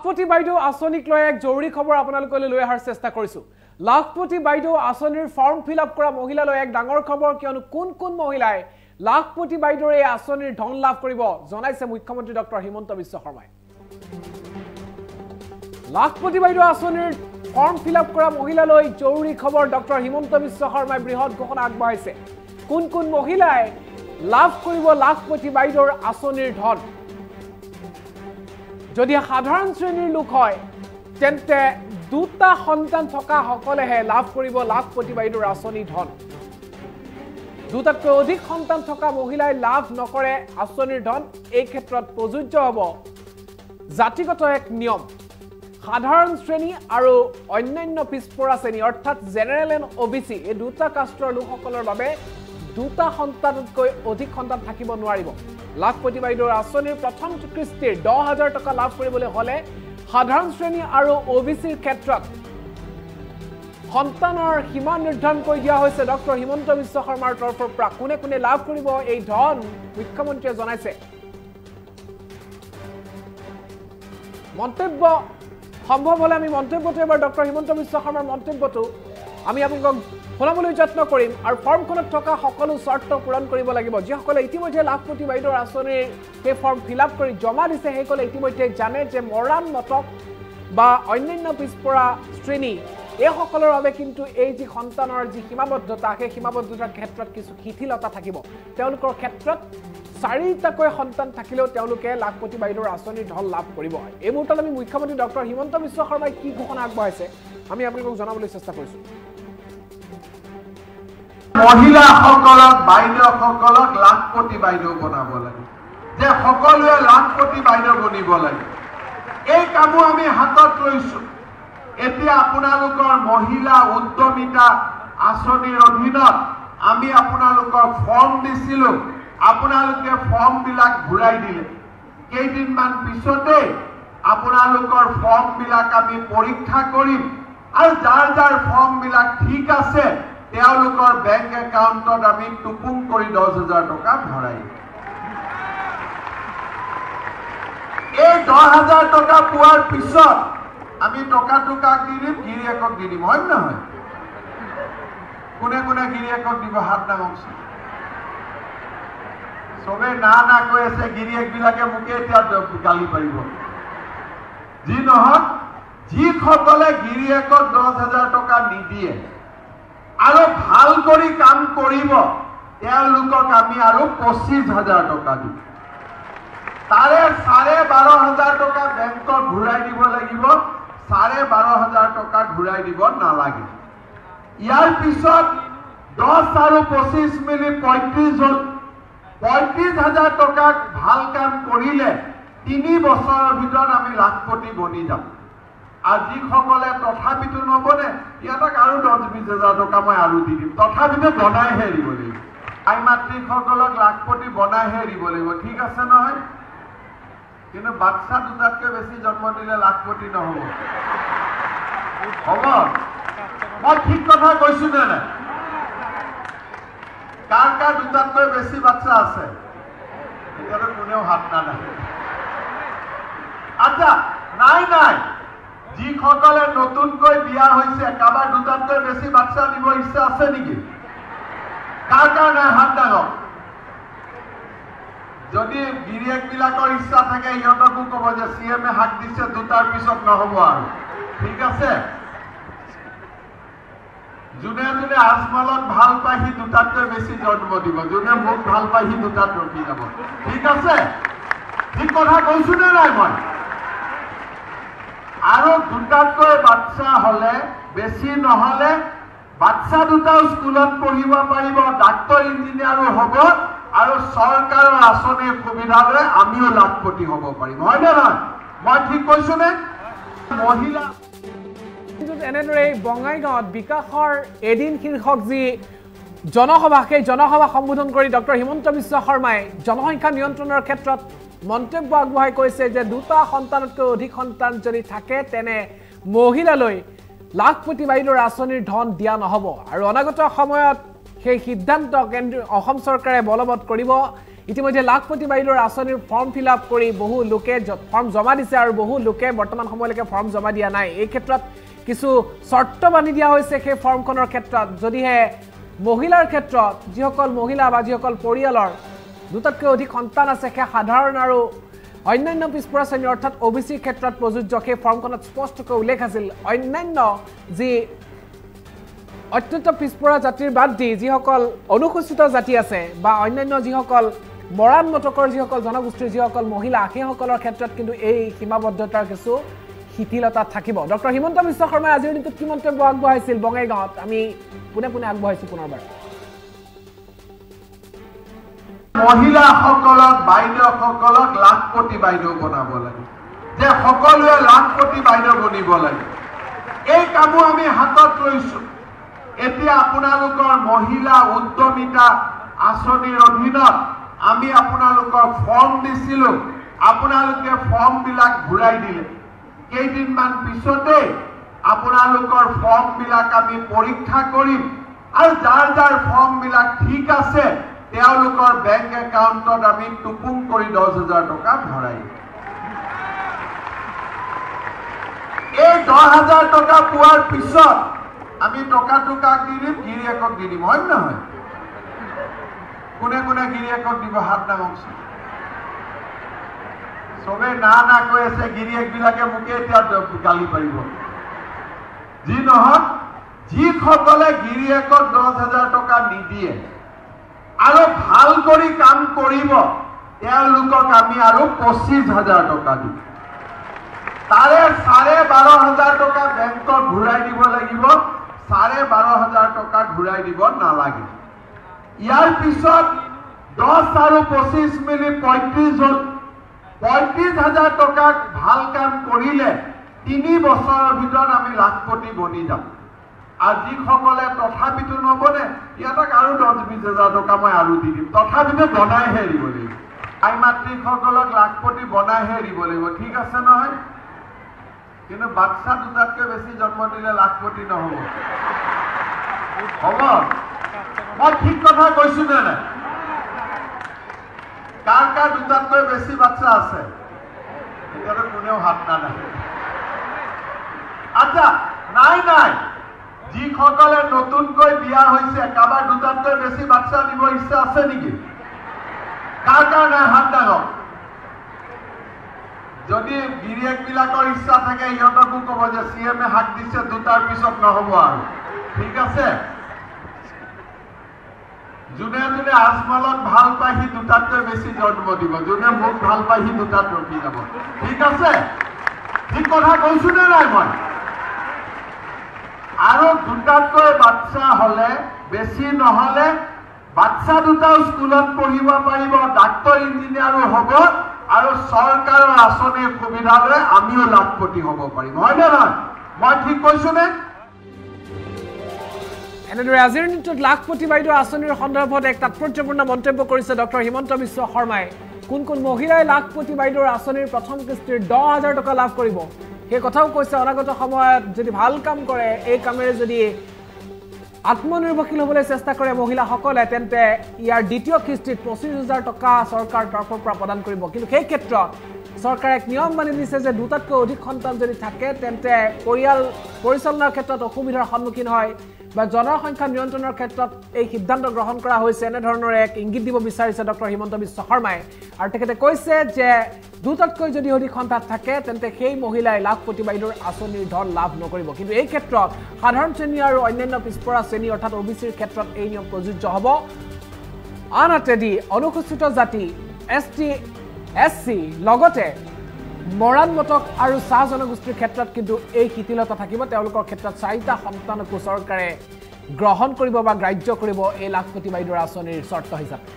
লাখপতি বাইদেউ আঁচনিক লৈ এক জৰুৰী খবৰ আপোনালোকলৈ লৈ অহাৰ চেষ্টা কৰিছো। লাখপতি বাইদেউ আঁচনিৰ ফৰ্ম ফিল আপ কৰা মহিলালৈ এক ডাঙৰ খবৰ, কিয়নো কোন কোন মহিলাই লাখপতি বাইদেউৰ এই আঁচনিৰ ধন লাভ কৰিব জনাইছে মুখ্যমন্ত্ৰী ডক্টৰ হিমন্ত বিশ্ব শৰ্মাই। লাখপতি বাইদেউ আঁচনিৰ ফৰ্ম ফিল আপ কৰা মহিলালৈ জৰুৰী খবৰ, ডক্টৰ হিমন্ত বিশ্ব শৰ্মাই বৃহৎ ঘোষণা আগবঢ়াইছে। কোন কোন মহিলাই লাভ কৰিব লাখপতি বাইদেউৰ আঁচনিৰ ধন। যদি সাধাৰণ শ্ৰেণীৰ লোক হয় তেন্তে দুটা সন্তান থকা সকলেহে লাভ কৰিব লাখপতি বাইদেউৰ আঁচনিৰ ধন। দুটাতকৈ অধিক সন্তান থকা মহিলাই লাভ নকৰে আঁচনিৰ ধন। এই ক্ষেত্ৰত প্ৰযোজ্য হ'ব জাতিগত এক নিয়ম। সাধাৰণ শ্ৰেণী আৰু অন্যান্য পিছপৰা শ্ৰেণী অৰ্থাৎ জেনেৰেল এণ্ড OBC এই দুটা কাষ্টৰ লোকসকলৰ বাবে দুটা সন্তানতকৈ অধিক সন্তান থাকিব নোৱাৰিব। লাখপতি বাইদেউৰ আঁচনিৰ প্ৰথম কিস্তিৰ 10,000 টকা লাভ কৰিবলৈ হ'লে সাধাৰণ শ্ৰেণী আৰু OBCৰ ক্ষেত্ৰত সন্তানৰ সীমা নিৰ্ধাৰণ কৰি দিয়া হৈছে ডক্টৰ হিমন্ত বিশ্ব শৰ্মাৰ তৰফৰ পৰা। কোনে কোনে লাভ কৰিব এই ধন মুখ্যমন্ত্ৰীয়ে জনাইছে। মন্তব্য সম্ভৱ হ'লে আমি মন্তব্যটো এবাৰ ডক্টৰ হিমন্ত বিশ্ব শৰ্মাৰ মন্তব্যটো আমি আপোনালোকক শুনাবলৈ যত্ন কৰিম। আৰু ফৰ্মখনত থকা সকলো চৰ্ত পূৰণ কৰিব লাগিব। যিসকলে ইতিমধ্যে লাখপতি বাইদেউৰ আঁচনিৰ সেই ফৰ্ম ফিল আপ কৰি জমা দিছে সেইসকলে ইতিমধ্যে জানে যে মৰাণ মটক বা অন্যান্য পিছপৰা শ্ৰেণী এইসকলৰ বাবে কিন্তু এই যি সন্তানৰ যি সীমাবদ্ধতা সেই সীমাবদ্ধতাৰ ক্ষেত্ৰত কিছু শিথিলতা থাকিব। তেওঁলোকৰ ক্ষেত্ৰত 4টাকৈ সন্তান থাকিলেও তেওঁলোকে লাখপতি বাইদেউৰ আঁচনিৰ ধন লাভ কৰিব। এই মুহূৰ্তত আমি মুখ্যমন্ত্ৰী ডক্টৰ হিমন্ত বিশ্ব শৰ্মাই কি ঘোষণা আগবঢ়াইছে আমি আপোনালোকক জনাবলৈ চেষ্টা কৰিছোঁ। মহিলাসকলক বাইদেউসকলক লাখপতি বাইদেউ বনাব লাগে, যে সকলোৱে লাখপতি বাইদেউ বনিব লাগে। এই কামো আমি হাতত লৈছো। এতিয়া আপোনালোকৰ মহিলা উদ্যমিতা আঁচনিৰ অধীনত আমি আপোনালোকক ফৰ্ম দিছিলো। আপোনালোকে ফৰ্মবিলাক ঘূৰাই দিলে। কেইদিনমান পিছতে আপোনালোকৰ ফৰ্মবিলাক আমি পৰীক্ষা কৰিম আৰু যাৰ যাৰ ফৰ্মবিলাক ঠিক আছে তেওঁলোকৰ বেংক একাউণ্টত আমি টুপুং কৰি 10,000 টকা ভৰাই দিম। এই 10,000 টকা পোৱাৰ পিছত আমি টকাটো কাক দি দিম? গিৰিয়েকক দি দিম, হয় নহয়? কোনে কোনে গিৰিয়েকক দিব? হাত ডাঙকচোন। চবে না না কৈ আছে। গিৰিয়েকবিলাকে মোকে এতিয়া গালি পাৰিব। যি নহওক, যিসকলে গিৰিয়েকক 10,000 টকা নিদিয়ে আৰু ভাল কৰি কাম কৰিব তেওঁলোকক আমি আৰু 25,000 টকা দিম। তাৰে 12,500 টকা বেংকত ঘূৰাই দিব লাগিব। 12,500 টকা ঘূৰাই দিব নালাগে। ইয়াৰ পিছত 10 আৰু 25 মিলি 35,000 টকাক ভাল কাম কৰিলে 3 বছৰৰ ভিতৰত আমি লাখপতি বনি যাম। আৰু যিসকলে তথাপিতো নবনে সিহঁতক আৰু 10-20,000 টকা মই আৰু দি দিম। তথাপিতো বনাইহে দিব লাগিব। আই মাতৃসকলক লাখপতি বনাইহে দিব লাগিব, ঠিক আছে নহয়? কিন্তু বাচ্চা দুটাতকৈ বেছি জন্ম দিলে লাখপতি নহ'ব। হ'ব? মই ঠিক কথা কৈছো নে নাই? কাৰ কাৰ দুটাতকৈ বেছি বাচ্চা আছে? এতিয়াতো কোনেও হাত নালাগে। আচ্ছা, নাই যিসকলে নতুনকৈ বিয়া হৈছে কাৰোবাৰ দুটাতকৈ বেছি বাচ্চা দিব ইচ্ছা আছে নেকি? কাৰ কাৰ নাই? হাত ডাঙক। যদি গিৰিয়েকবিলাকৰ ইচ্ছা থাকে সিহঁতকো ক'ব যে CM হাক দিছে, দুটাৰ পিছত নহ'ব আৰু, ঠিক আছে? যোনে যোনে আজমলক ভাল পায় সি দুটাতকৈ বেছি জন্ম দিব। যোনে মোক ভাল পায় সি দুটাত ৰখি যাব, ঠিক আছে? ঠিক কথা কৈছো নে নাই মই? আৰু দুটাতকৈ বাচ্চা হ'লে, বেছি নহ'লে বাচ্চা দুটাও স্কুলত পঢ়িব পাৰিব, ডাক্তৰ ইঞ্জিনিয়াৰো হ'ব আৰু চৰকাৰৰ আঁচনিৰ সুবিধা লৈ আমিও লাখপতি হ'ব পাৰিম, হয় নে নহয়? মই ঠিক কৈছো নে? মহিলা এনেদৰে বঙাইগাঁৱত বিকাশৰ এদিন শীৰ্ষক যি জনসভা, সেই জনসভা সম্বোধন কৰি ডক্টৰ হিমন্ত বিশ্ব শৰ্মাই জনসংখ্যা নিয়ন্ত্ৰণৰ ক্ষেত্ৰত মন্তব্য আগবঢ়াই কৈছে যে দুটা সন্তানতকৈ অধিক সন্তান যদি থাকে তেনে মহিলালৈ লাখপতি বাইদেউৰ আঁচনিৰ ধন দিয়া নহ'ব। আৰু অনাগত সময়ত সেই সিদ্ধান্ত অসম চৰকাৰে বলবৎ কৰিব। ইতিমধ্যে লাখপতি বাইদেউৰ আঁচনিৰ ফৰ্ম ফিল আপ কৰি বহু লোকে ফৰ্ম জমা দিছে আৰু বহু লোকে বৰ্তমান সময়লৈকে ফৰ্ম জমা দিয়া নাই এই ক্ষেত্ৰত কিছু শৰ্ত বান্ধি দিয়া হৈছে সেই ফৰ্মখনৰ ক্ষেত্ৰত যদিহে মহিলাৰ ক্ষেত্ৰত যিসকল মহিলা বা যিসকল পৰিয়ালৰ দুটাতকৈ অধিক সন্তান আছে সেই সাধাৰণ আৰু অন্যান্য পিছপৰা শ্ৰেণী অৰ্থাৎ ওবিসিৰ ক্ষেত্ৰত প্ৰযোজ্য সেই ফৰ্মখনত স্পষ্টকৈ উল্লেখ আছিল অন্যান্য যি অত্যন্ত পিছপৰা জাতিৰ বাদ দি যিসকল অনুসূচিত জাতি আছে বা অন্যান্য যিসকল মৰাণ মটকৰ যিসকল জনগোষ্ঠীৰ যিসকল মহিলা সেইসকলৰ ক্ষেত্ৰত কিন্তু এই সীমাবদ্ধতাৰ কিছু শিথিলতা থাকিব ডক্টৰ হিমন্ত বিশ্ব শৰ্মাই আজিৰ দিনটোত কি মন্তব্য আগবঢ়াইছিল বঙাইগাঁৱত আমি পুনে আগবঢ়াইছো পুনৰবাৰ মহিলাসকলক বাইদেউসকলক লাখপতি বাইদেউ বনাব লাগে যে সকলোৱে লাখপতি বাইদেউ বনিব লাগে এই কামো আমি হাতত লৈছো এতিয়া আপোনালোকৰ মহিলা উদ্যমিতা আঁচনিৰ অধীনত আমি আপোনালোকক ফৰ্ম দিছিলো আপোনালোকে ফৰ্মবিলাক ঘূৰাই দিলে কেইদিনমান পিছতে আপোনালোকৰ ফৰ্মবিলাক আমি পৰীক্ষা কৰিম আৰু যাৰ যাৰ ফৰ্মবিলাক ঠিক আছে তেওঁলোকৰ বেংক একাউণ্টত আমি টুকুং কৰি 10,000 টকা ভৰাই এই 10,000 টকা পোৱাৰ পিছত আমি টকাটো কাক দি দিম গিৰিয়েকক দি দিম হয় নহয় কোনে কোনে গিৰিয়েকক দিব হাত নামাওকচোন সবে না কৈ আছে গিৰিয়েকবিলাকে মোকে এতিয়া গালি পাৰিব যি নহওক যিসকলে গিৰিয়েকক 10,000 টকা নিদিয়ে আৰু ভাল কৰি কাম কৰিব তেওঁলোকক আমি আৰু 25,000 টকা দিম তাৰে 12,500 টকা বেংকত ঘূৰাই দিব লাগিব 12,500 টকা ঘূৰাই দিব নালাগে ইয়াৰ পিছত 10 আৰু 25 মিলি 35,000 টকা ভাল কাম কৰিলে 3 বছৰৰ ভিতৰত আমি লাখপতি বনি যাম আৰু যিসকলে তথাপিতো নবনে ইয়াতক আৰু 10-20,000 টকা মই আৰু দি দিম তথাপিতো বনাইহে এৰিব লাগিব আই মাতৃসকলক লাখপতি বনাইহে এৰিব লাগিব ঠিক আছে নহয় কিন্তু বাচ্চা দুটাতকৈ বেছি জন্ম দিলে লাখপতি নহ'ব হ'ব মই ঠিক কথা কৈছো নে নাই কাৰ কাৰ দুটাতকৈ বেছি বাচ্চা আছে এতিয়াতো কোনেও হাত নালাগে আচ্ছা নাই যিসকলে নতুনকৈ বিয়া হৈছে কাৰোবাৰ দুটাতকৈ বেছি বাচ্চা দিব ইচ্ছা আছে নেকি কাৰ কাৰ নাই হাত ডাঙৰ যদি গিৰিয়েকবিলাকৰ ইচ্ছা থাকে ইহঁতকো ক'ব যে CM-এ হাত দিছে দুটাৰ পিছত নহ'ব আৰু ঠিক আছে যোনে যোনে আজমলক ভাল পায় সি দুটাতকৈ বেছি জন্ম দিব যোনে মোক ভাল পায় সি দুটাত ৰখি যাব ঠিক আছে ঠিক কথা কৈছো নে নাই মই আৰু দুটাতকৈ বাচ্চা হলে বেছি নহলে বাচ্চা দুটাও স্কুলত পঢ়িব পাৰিব ডাক্তৰ ইঞ্জিনিয়াৰো হ'ব আৰু চৰকাৰৰ আঁচনিৰ সুবিধা লৈ আমিও লাখপতি হ'ব পাৰিম হয় নে নহয় মই ঠিক কৈছো নে এনেদৰে আজিৰ দিনটোত লাখপতি বাইদেউ আঁচনিৰ সন্দৰ্ভত এক তাৎপৰ্যপূৰ্ণ মন্তব্য কৰিছে ডক্টৰ হিমন্ত বিশ্ব শৰ্মাই কোন কোন মহিলাই লাখপতি বাইদেউৰ আঁচনিৰ প্ৰথম কিস্তিৰ 10,000 টকা লাভ কৰিব সেই কথাও কৈছে অনাগত সময়ত যদি ভাল কাম কৰে এই কামেৰে যদি আত্মনিৰ্ভৰশীল হ'বলৈ চেষ্টা কৰে মহিলাসকলে তেন্তে ইয়াৰ দ্বিতীয় কিস্তিত 25,000 টকা চৰকাৰৰ তৰফৰ পৰা প্ৰদান কৰিব কিন্তু সেই ক্ষেত্ৰত চৰকাৰে এক নিয়ম মানি দিছে যে দুটাতকৈ অধিক সন্তান যদি থাকে তেন্তে পৰিয়াল পৰিচালনাৰ ক্ষেত্ৰত অসুবিধাৰ সন্মুখীন হয় বা জনসংখ্যা নিয়ন্ত্ৰণৰ ক্ষেত্ৰত এই সিদ্ধান্ত গ্ৰহণ কৰা হৈছে এনে ধৰণৰ এক ইংগিত দিব বিচাৰিছে ডক্টৰ হিমন্ত বিশ্ব শৰ্মাই আৰু তেখেতে কৈছে যে দুটাতকৈ যদি অধিক সন্তান থাকে তেন্তে সেই মহিলাই লাখপতি বাইদেউৰ আঁচনিৰ ধন লাভ নকৰিব কিন্তু এই ক্ষেত্ৰত সাধাৰণ শ্ৰেণী আৰু অন্যান্য পিছপৰা শ্ৰেণী অৰ্থাৎ ওবিচিৰ ক্ষেত্ৰত এই নিয়ম প্ৰযোজ্য হ'ব আনহাতে দি অনুসূচিত জাতি ST SC লগতে মৰাণ মটক আৰু চাহ জনগোষ্ঠীৰ ক্ষেত্ৰত কিন্তু এই শিথিলতা থাকিব তেওঁলোকৰ ক্ষেত্ৰত 4টা সন্তানকো চৰকাৰে গ্ৰহণ কৰিব বা গ্ৰাহ্য কৰিব এই লাখপতি বাইদেউৰ আঁচনিৰ চৰ্ত হিচাপে